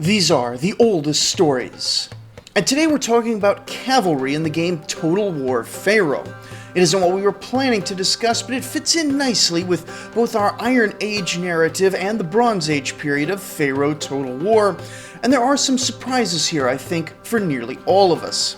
These are the oldest stories. And today we're talking about cavalry in the game Total War Pharaoh. It isn't what we were planning to discuss, but it fits in nicely with both our Iron Age narrative and the Bronze Age period of Pharaoh Total War, and there are some surprises here, I think, for nearly all of us.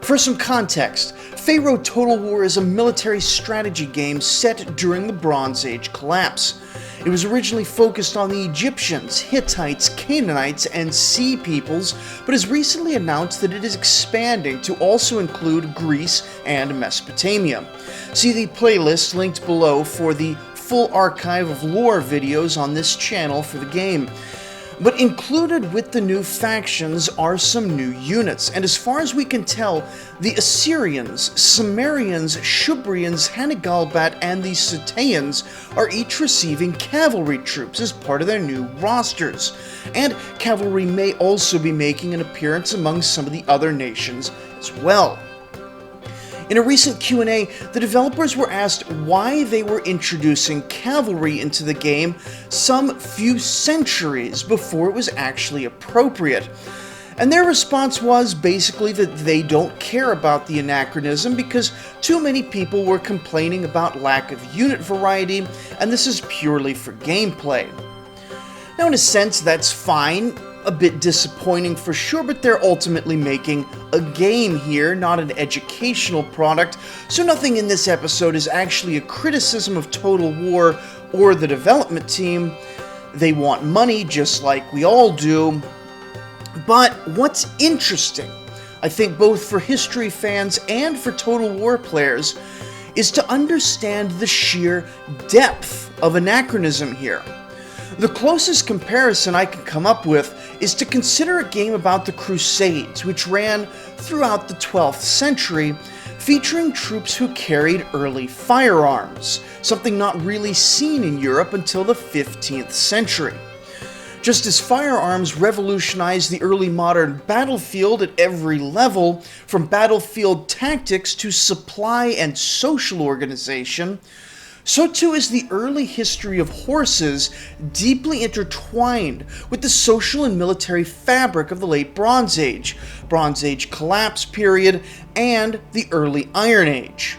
For some context, Pharaoh Total War is a military strategy game set during the Bronze Age collapse. It was originally focused on the Egyptians, Hittites, Canaanites, and Sea peoples, but has recently announced that it is expanding to also include Greece and Mesopotamia. See the playlist linked below for the full archive of lore videos on this channel for the game. But included with the new factions are some new units, and as far as we can tell, the Assyrians, Sumerians, Shubrians, Hanagalbat, and the Setaeans are each receiving cavalry troops as part of their new rosters. And cavalry may also be making an appearance among some of the other nations as well. In a recent Q&A, the developers were asked why they were introducing cavalry into the game some few centuries before it was actually appropriate. And their response was basically that they don't care about the anachronism because too many people were complaining about lack of unit variety, and this is purely for gameplay. Now, in a sense, that's fine. A bit disappointing for sure, but they're ultimately making a game here, not an educational product, so nothing in this episode is actually a criticism of Total War or the development team. They want money just like we all do. But what's interesting, I think both for history fans and for Total War players, is to understand the sheer depth of anachronism here. The closest comparison I can come up with is to consider a game about the Crusades, which ran throughout the 12th century, featuring troops who carried early firearms, something not really seen in Europe until the 15th century. Just as firearms revolutionized the early modern battlefield at every level, from battlefield tactics to supply and social organization, so too is the early history of horses deeply intertwined with the social and military fabric of the late Bronze Age collapse period, and the early Iron Age.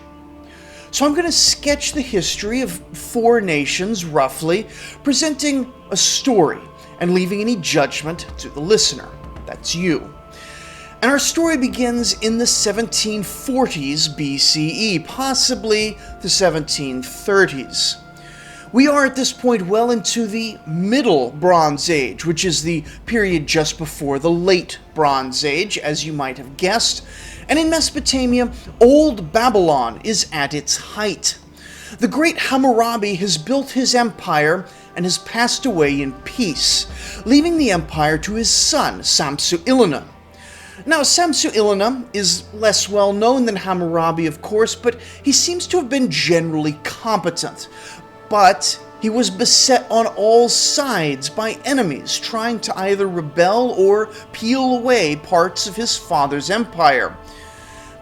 So I'm going to sketch the history of four nations, roughly, presenting a story and leaving any judgment to the listener. That's you. And our story begins in the 1740s BCE, possibly the 1730s. We are at this point well into the Middle Bronze Age, which is the period just before the Late Bronze Age, as you might have guessed. And in Mesopotamia, Old Babylon is at its height. The great Hammurabi has built his empire and has passed away in peace, leaving the empire to his son, Samsu-Iluna. Now, Samsu-Iluna is less well known than Hammurabi, of course, but he seems to have been generally competent. But he was beset on all sides by enemies trying to either rebel or peel away parts of his father's empire.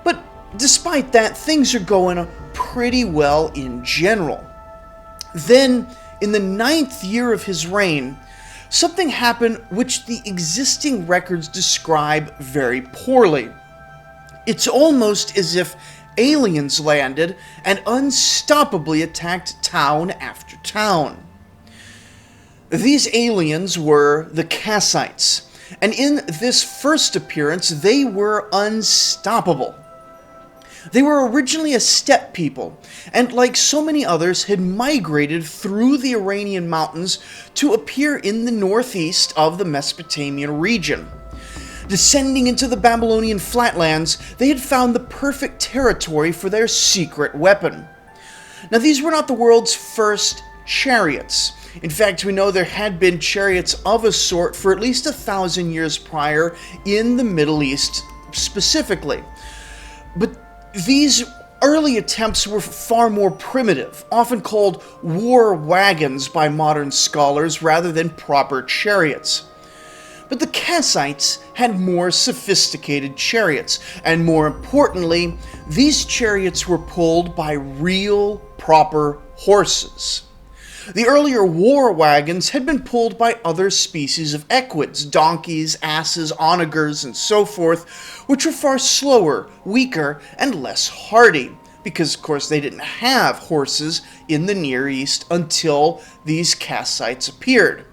But despite that, things are going pretty well in general. Then, in the 9th year of his reign, something happened which the existing records describe very poorly. It's almost as if aliens landed and unstoppably attacked town after town. These aliens were the Kassites, and in this first appearance they were unstoppable. They were originally a steppe people, and like so many others had migrated through the Iranian mountains to appear in the northeast of the Mesopotamian region. Descending into the Babylonian flatlands, they had found the perfect territory for their secret weapon. Now, these were not the world's first chariots. In fact, we know there had been chariots of a sort for at least 1,000 years prior in the Middle East specifically. But these early attempts were far more primitive, often called war wagons by modern scholars rather than proper chariots. But the Kassites had more sophisticated chariots, and more importantly, these chariots were pulled by real, proper horses. The earlier war wagons had been pulled by other species of equids, donkeys, asses, onagers, and so forth, which were far slower, weaker, and less hardy, because of course they didn't have horses in the Near East until these Kassites appeared.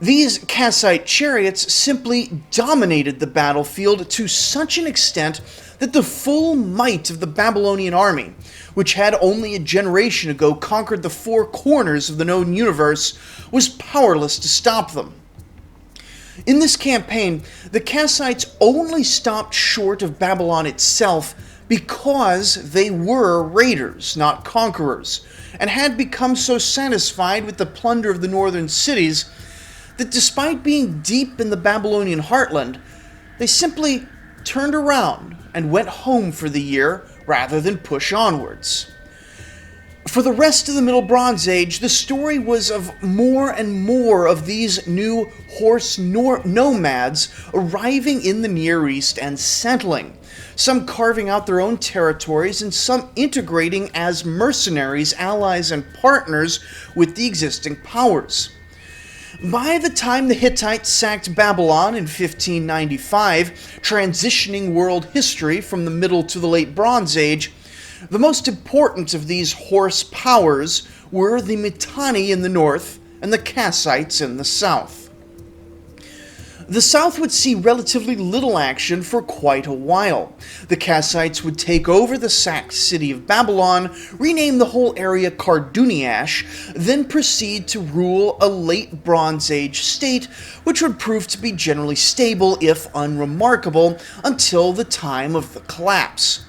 These Kassite chariots simply dominated the battlefield to such an extent that the full might of the Babylonian army, which had only a generation ago conquered the four corners of the known universe, was powerless to stop them. In this campaign, the Kassites only stopped short of Babylon itself because they were raiders, not conquerors, and had become so satisfied with the plunder of the northern cities that despite being deep in the Babylonian heartland, they simply turned around and went home for the year rather than push onwards. For the rest of the Middle Bronze Age, the story was of more and more of these new horse nomads arriving in the Near East and settling, some carving out their own territories and some integrating as mercenaries, allies, and partners with the existing powers. By the time the Hittites sacked Babylon in 1595, transitioning world history from the Middle to the Late Bronze Age, the most important of these horse powers were the Mitanni in the north and the Kassites in the south. The south would see relatively little action for quite a while. The Kassites would take over the sacked city of Babylon, rename the whole area Karduniash, then proceed to rule a late Bronze Age state, which would prove to be generally stable, if unremarkable, until the time of the collapse.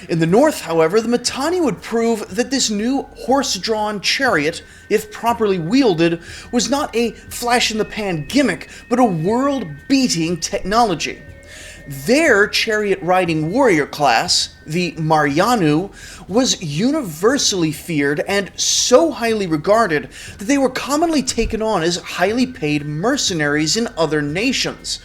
In the north, however, the Mitanni would prove that this new horse-drawn chariot, if properly wielded, was not a flash-in-the-pan gimmick, but a world-beating technology. Their chariot-riding warrior class, the Marianu, was universally feared and so highly regarded that they were commonly taken on as highly paid mercenaries in other nations.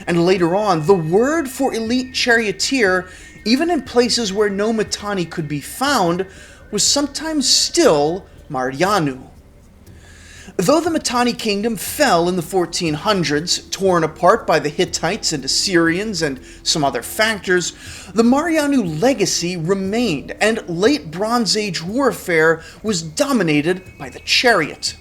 And later on, the word for elite charioteer, even in places where no Mitanni could be found, was sometimes still Marianu. Though the Mitanni kingdom fell in the 1400s, torn apart by the Hittites and Assyrians and some other factors, the Marianu legacy remained, and late Bronze Age warfare was dominated by the chariot.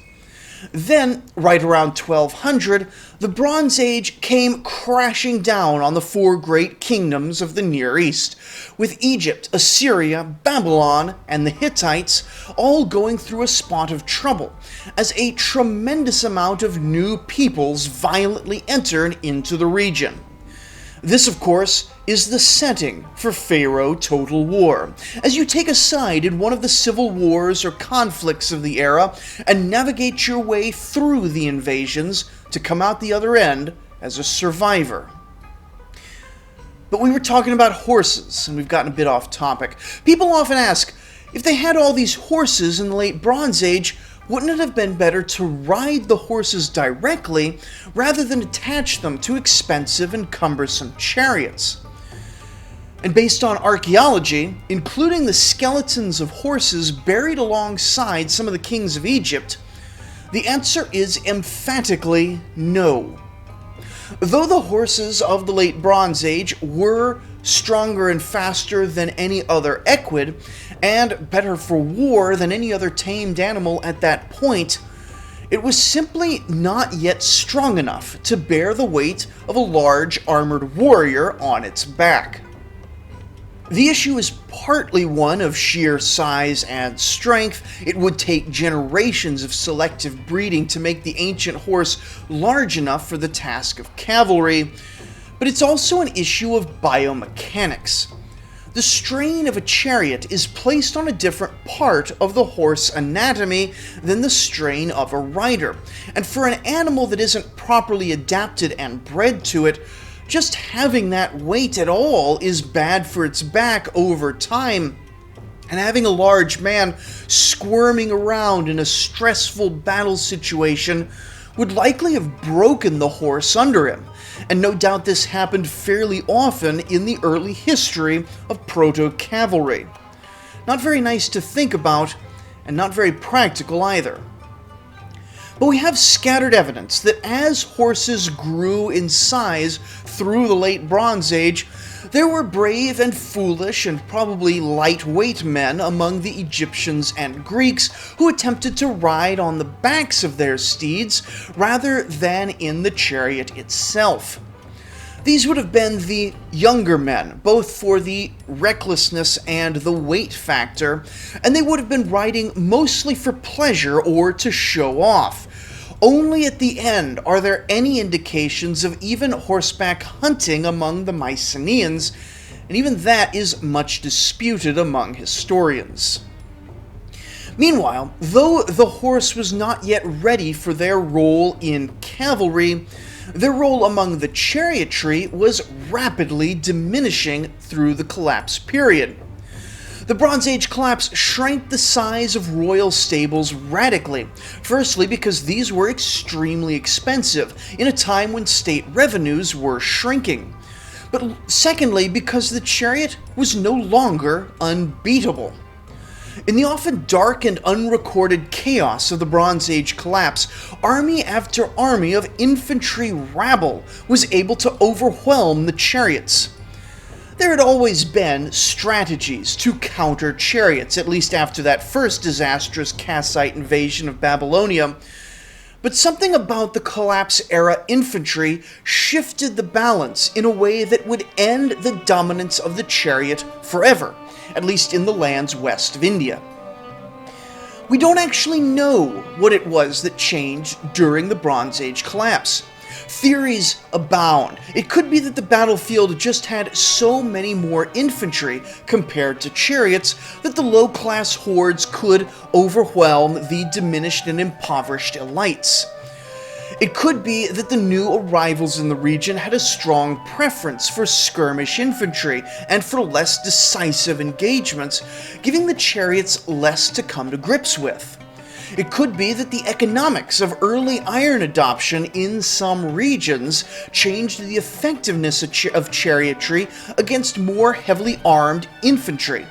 Then, right around 1200, the Bronze Age came crashing down on the four great kingdoms of the Near East, with Egypt, Assyria, Babylon, and the Hittites all going through a spot of trouble, as a tremendous amount of new peoples violently entered into the region. This, of course, is the setting for Pharaoh Total War, as you take a side in one of the civil wars or conflicts of the era and navigate your way through the invasions to come out the other end as a survivor. But we were talking about horses, and we've gotten a bit off topic. People often ask, if they had all these horses in the late Bronze Age, wouldn't it have been better to ride the horses directly rather than attach them to expensive and cumbersome chariots? And based on archaeology, including the skeletons of horses buried alongside some of the kings of Egypt, the answer is emphatically no. Though the horses of the late Bronze Age were stronger and faster than any other equid, and better for war than any other tamed animal at that point, it was simply not yet strong enough to bear the weight of a large armored warrior on its back. The issue is partly one of sheer size and strength. It would take generations of selective breeding to make the ancient horse large enough for the task of cavalry, but it's also an issue of biomechanics. The strain of a chariot is placed on a different part of the horse anatomy than the strain of a rider, and for an animal that isn't properly adapted and bred to it, just having that weight at all is bad for its back over time, and having a large man squirming around in a stressful battle situation would likely have broken the horse under him, and no doubt this happened fairly often in the early history of proto-cavalry. Not very nice to think about, and not very practical either. But we have scattered evidence that as horses grew in size through the late Bronze Age, there were brave and foolish and probably lightweight men among the Egyptians and Greeks who attempted to ride on the backs of their steeds rather than in the chariot itself. These would have been the younger men, both for the recklessness and the weight factor, and they would have been riding mostly for pleasure or to show off. Only at the end are there any indications of even horseback hunting among the Mycenaeans, and even that is much disputed among historians. Meanwhile, though the horse was not yet ready for their role in cavalry, their role among the chariotry was rapidly diminishing through the collapse period. The Bronze Age collapse shrank the size of royal stables radically, firstly because these were extremely expensive in a time when state revenues were shrinking, but secondly because the chariot was no longer unbeatable. In the often dark and unrecorded chaos of the Bronze Age collapse, army after army of infantry rabble was able to overwhelm the chariots. There had always been strategies to counter chariots, at least after that first disastrous Kassite invasion of Babylonia, but something about the collapse-era infantry shifted the balance in a way that would end the dominance of the chariot forever, at least in the lands west of India. We don't actually know what it was that changed during the Bronze Age collapse. Theories abound. It could be that the battlefield just had so many more infantry compared to chariots that the low-class hordes could overwhelm the diminished and impoverished elites. It could be that the new arrivals in the region had a strong preference for skirmish infantry and for less decisive engagements, giving the chariots less to come to grips with. It could be that the economics of early iron adoption in some regions changed the effectiveness of chariotry against more heavily armed infantry.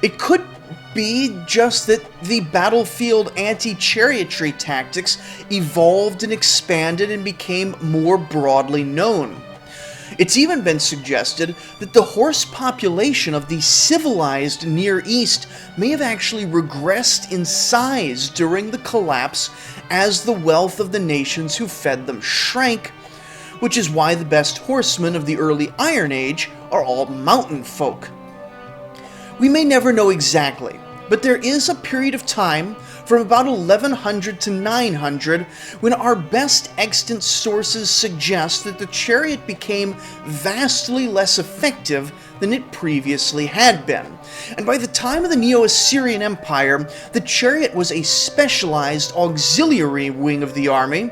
It could be just that the battlefield anti-chariotry tactics evolved and expanded and became more broadly known. It's even been suggested that the horse population of the civilized Near East may have actually regressed in size during the collapse as the wealth of the nations who fed them shrank, which is why the best horsemen of the early Iron Age are all mountain folk. We may never know exactly, but there is a period of time from about 1100 to 900 when our best extant sources suggest that the chariot became vastly less effective than it previously had been. And by the time of the Neo-Assyrian Empire, the chariot was a specialized auxiliary wing of the army,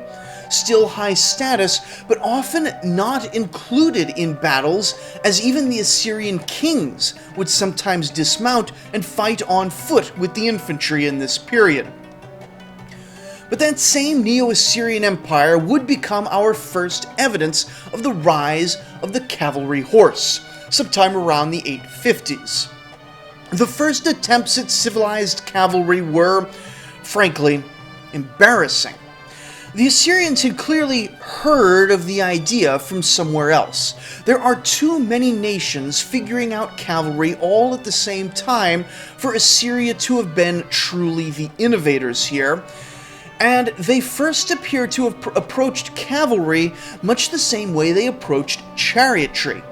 still high status, but often not included in battles, as even the Assyrian kings would sometimes dismount and fight on foot with the infantry in this period. But that same Neo-Assyrian Empire would become our first evidence of the rise of the cavalry horse, sometime around the 850s. The first attempts at civilized cavalry were, frankly, embarrassing. The Assyrians had clearly heard of the idea from somewhere else. There are too many nations figuring out cavalry all at the same time for Assyria to have been truly the innovators here, and they first appear to have approached cavalry much the same way they approached chariotry.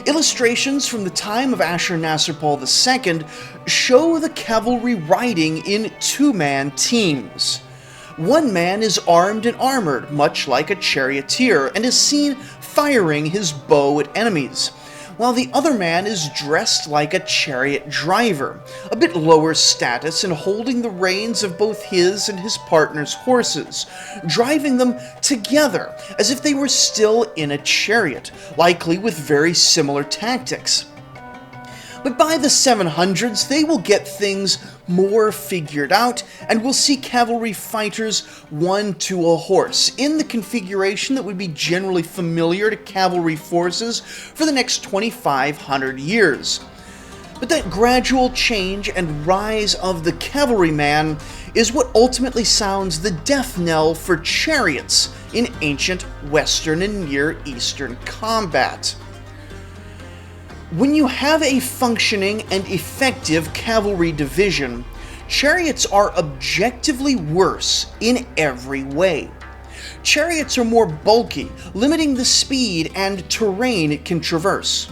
Illustrations from the time of Ashurnasirpal II show the cavalry riding in two-man teams. One man is armed and armored, much like a charioteer, and is seen firing his bow at enemies, while the other man is dressed like a chariot driver, a bit lower status and holding the reins of both his and his partner's horses, driving them together as if they were still in a chariot, likely with very similar tactics. But by the 700s, they will get things more figured out, and we'll see cavalry fighters one to a horse, in the configuration that would be generally familiar to cavalry forces for the next 2,500 years. But that gradual change and rise of the cavalryman is what ultimately sounds the death knell for chariots in ancient Western and Near Eastern combat. When you have a functioning and effective cavalry division, chariots are objectively worse in every way. Chariots are more bulky, limiting the speed and terrain it can traverse.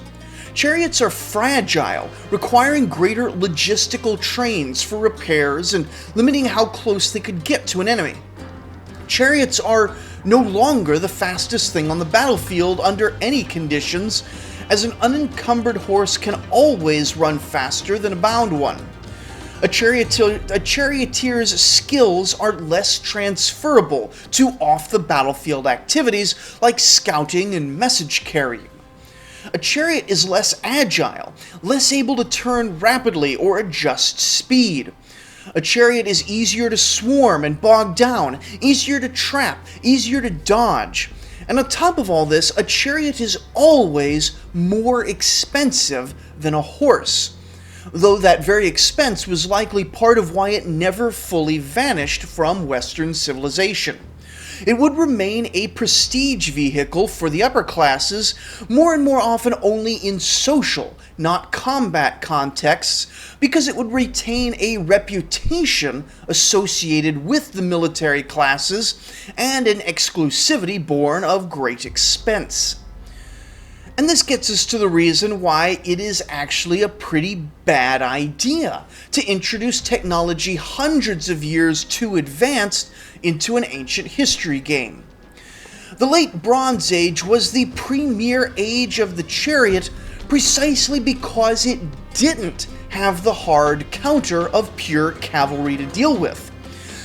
Chariots are fragile, requiring greater logistical trains for repairs and limiting how close they could get to an enemy. Chariots are no longer the fastest thing on the battlefield under any conditions, as an unencumbered horse can always run faster than a bound one. A charioteer's skills are less transferable to off-the-battlefield activities like scouting and message carrying. A chariot is less agile, less able to turn rapidly or adjust speed. A chariot is easier to swarm and bog down, easier to trap, easier to dodge. And on top of all this, a chariot is always more expensive than a horse, though that very expense was likely part of why it never fully vanished from Western civilization. It would remain a prestige vehicle for the upper classes, more and more often only in social, not combat contexts, because it would retain a reputation associated with the military classes and an exclusivity born of great expense. And this gets us to the reason why it is actually a pretty bad idea to introduce technology hundreds of years too advanced into an ancient history game. The Late Bronze Age was the premier age of the chariot precisely because it didn't have the hard counter of pure cavalry to deal with.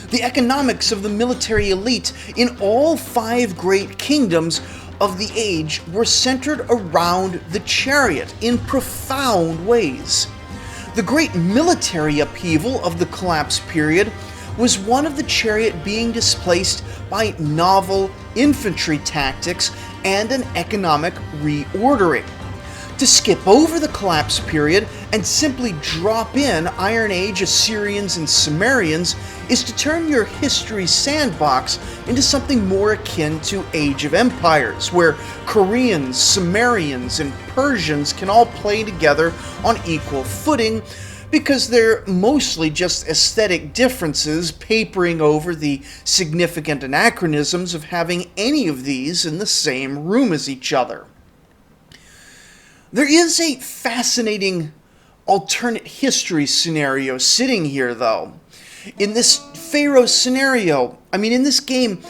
The economics of the military elite in all 5 great kingdoms of the age were centered around the chariot in profound ways. The great military upheaval of the collapse period was one of the chariot being displaced by novel infantry tactics and an economic reordering. To skip over the collapse period and simply drop in Iron Age Assyrians and Sumerians is to turn your history sandbox into something more akin to Age of Empires, where Koreans, Sumerians, and Persians can all play together on equal footing, because they're mostly just aesthetic differences papering over the significant anachronisms of having any of these in the same room as each other. There is a fascinating alternate history scenario sitting here, though. In this Pharaoh scenario, in this game,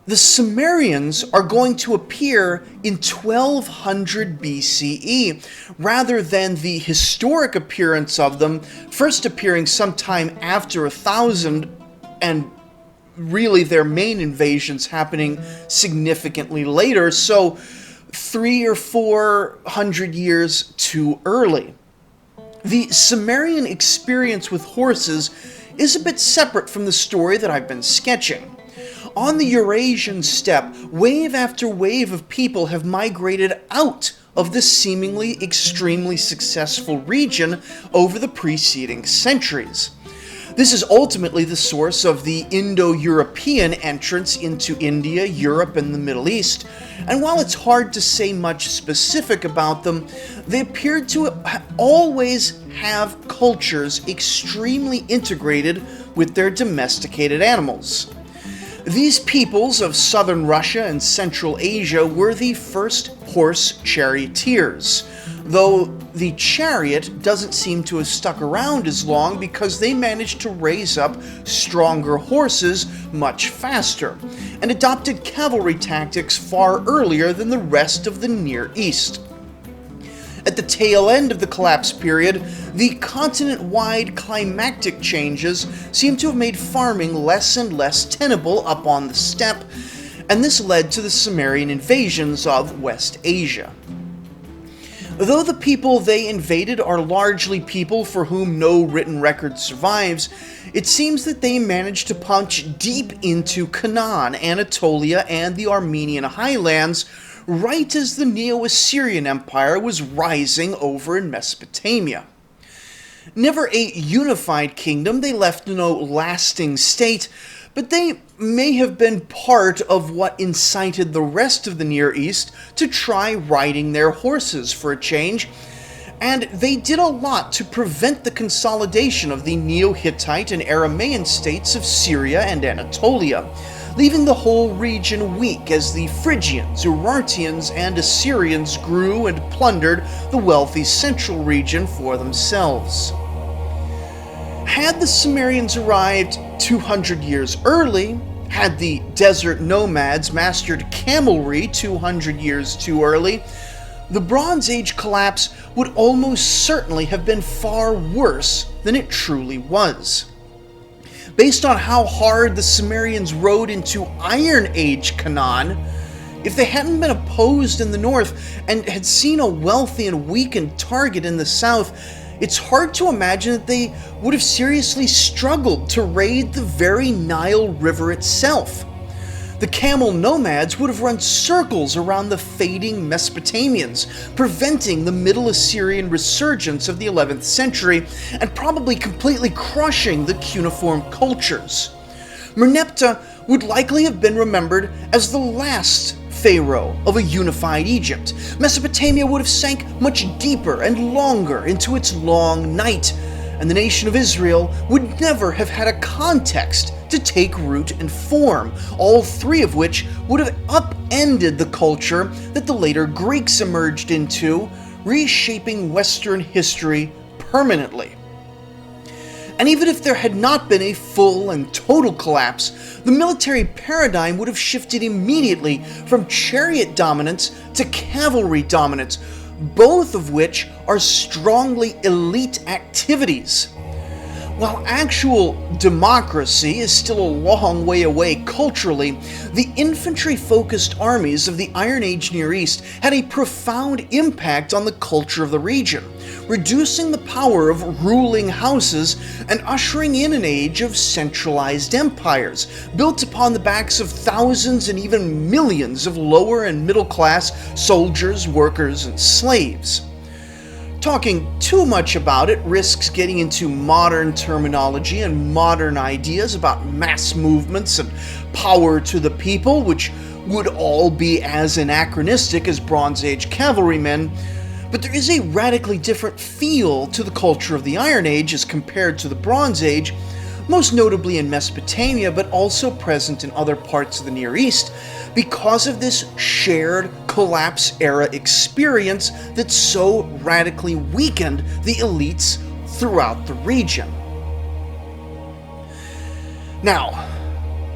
the Sumerians are going to appear in 1200 BCE, rather than the historic appearance of them first appearing sometime after 1000, and really their main invasions happening significantly later, so 300 or 400 years too early. The Sumerian experience with horses is a bit separate from the story that I've been sketching. On the Eurasian steppe, wave after wave of people have migrated out of this seemingly extremely successful region over the preceding centuries. This is ultimately the source of the Indo-European entrance into India, Europe, and the Middle East, and while it's hard to say much specific about them, they appeared to always have cultures extremely integrated with their domesticated animals. These peoples of southern Russia and Central Asia were the first horse charioteers, though the chariot doesn't seem to have stuck around as long because they managed to raise up stronger horses much faster, and adopted cavalry tactics far earlier than the rest of the Near East. At the tail end of the collapse period, the continent-wide climactic changes seem to have made farming less and less tenable up on the steppe, and this led to the Sumerian invasions of West Asia. Though the people they invaded are largely people for whom no written record survives, it seems that they managed to punch deep into Canaan, Anatolia, and the Armenian highlands, right as the Neo-Assyrian Empire was rising over in Mesopotamia. Never a unified kingdom, they left no lasting state, but they may have been part of what incited the rest of the Near East to try riding their horses for a change, and they did a lot to prevent the consolidation of the Neo-Hittite and Aramaean states of Syria and Anatolia, leaving the whole region weak as the Phrygians, Urartians, and Assyrians grew and plundered the wealthy central region for themselves. Had the Sumerians arrived 200 years early, had the desert nomads mastered cavalry 200 years too early, the Bronze Age collapse would almost certainly have been far worse than it truly was. Based on how hard the Sumerians rode into Iron Age Canaan, if they hadn't been opposed in the north and had seen a wealthy and weakened target in the south, it's hard to imagine that they would have seriously struggled to raid the very Nile River itself. The camel nomads would have run circles around the fading Mesopotamians, preventing the Middle Assyrian resurgence of the 11th century and probably completely crushing the cuneiform cultures. Merneptah would likely have been remembered as the last pharaoh of a unified Egypt. Mesopotamia would have sank much deeper and longer into its long night, and the nation of Israel would never have had a context to take root and form, all three of which would have upended the culture that the later Greeks emerged into, reshaping Western history permanently. And even if there had not been a full and total collapse, the military paradigm would have shifted immediately from chariot dominance to cavalry dominance, both of which are strongly elite activities. While actual democracy is still a long way away culturally, the infantry-focused armies of the Iron Age Near East had a profound impact on the culture of the region, reducing the power of ruling houses and ushering in an age of centralized empires, built upon the backs of thousands and even millions of lower and middle-class soldiers, workers, and slaves. Talking too much about it risks getting into modern terminology and modern ideas about mass movements and power to the people, which would all be as anachronistic as Bronze Age cavalrymen, but there is a radically different feel to the culture of the Iron Age as compared to the Bronze Age, most notably in Mesopotamia, but also present in other parts of the Near East, because of this shared collapse era experience that so radically weakened the elites throughout the region. Now,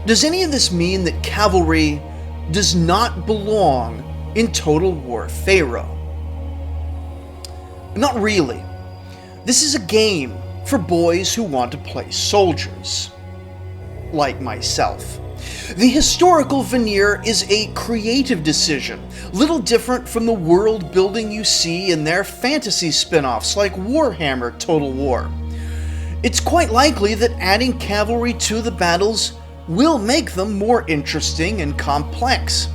does any of this mean that cavalry does not belong in Total War Pharaoh? Not really. This is a game for boys who want to play soldiers, like myself. The historical veneer is a creative decision, little different from the world building you see in their fantasy spin-offs like Warhammer Total War. It's quite likely that adding cavalry to the battles will make them more interesting and complex.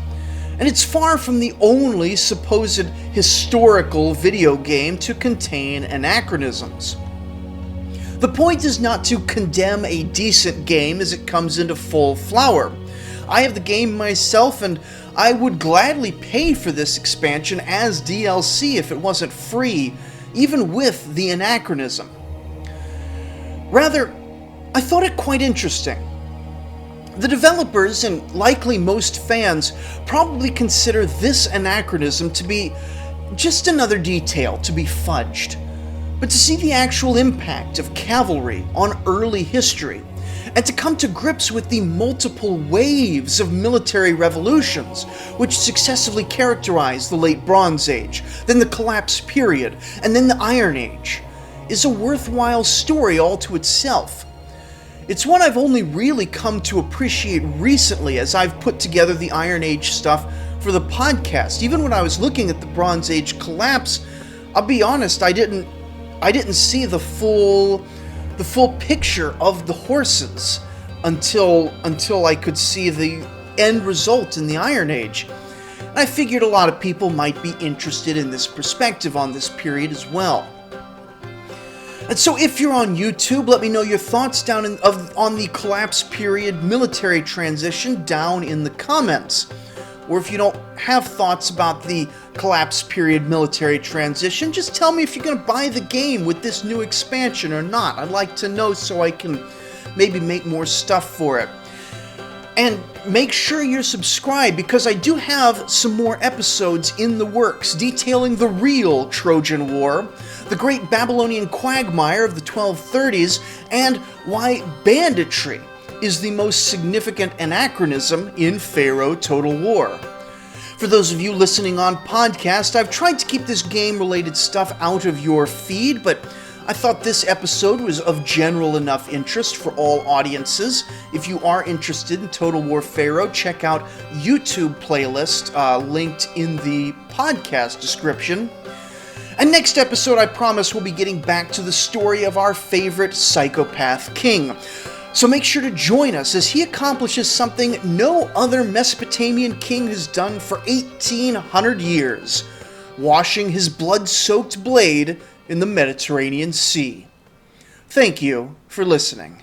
And it's far from the only supposed historical video game to contain anachronisms. The point is not to condemn a decent game as it comes into full flower. I have the game myself, and I would gladly pay for this expansion as DLC if it wasn't free, even with the anachronism. Rather, I thought it quite interesting. The developers, and likely most fans, probably consider this anachronism to be just another detail to be fudged. But to see the actual impact of cavalry on early history, and to come to grips with the multiple waves of military revolutions which successively characterized the Late Bronze Age, then the Collapse Period, and then the Iron Age, is a worthwhile story all to itself. It's one I've only really come to appreciate recently as I've put together the Iron Age stuff for the podcast. Even when I was looking at the Bronze Age collapse, I'll be honest, I didn't see the full picture of the horses until I could see the end result in the Iron Age. And I figured a lot of people might be interested in this perspective on this period as well. And so if you're on YouTube, let me know your thoughts on the collapse period military transition down in the comments. Or if you don't have thoughts about the collapse period military transition, just tell me if you're going to buy the game with this new expansion or not. I'd like to know so I can maybe make more stuff for it. And make sure you're subscribed, because I do have some more episodes in the works detailing the real Trojan War, the great Babylonian quagmire of the 1230s, and why banditry is the most significant anachronism in Pharaoh Total War. For those of you listening on podcast, I've tried to keep this game-related stuff out of your feed, but I thought this episode was of general enough interest for all audiences. If you are interested in Total War Pharaoh, check out YouTube playlist linked in the podcast description. And next episode, I promise we'll be getting back to the story of our favorite psychopath king. So make sure to join us as he accomplishes something no other Mesopotamian king has done for 1,800 years, washing his blood-soaked blade in the Mediterranean Sea. Thank you for listening.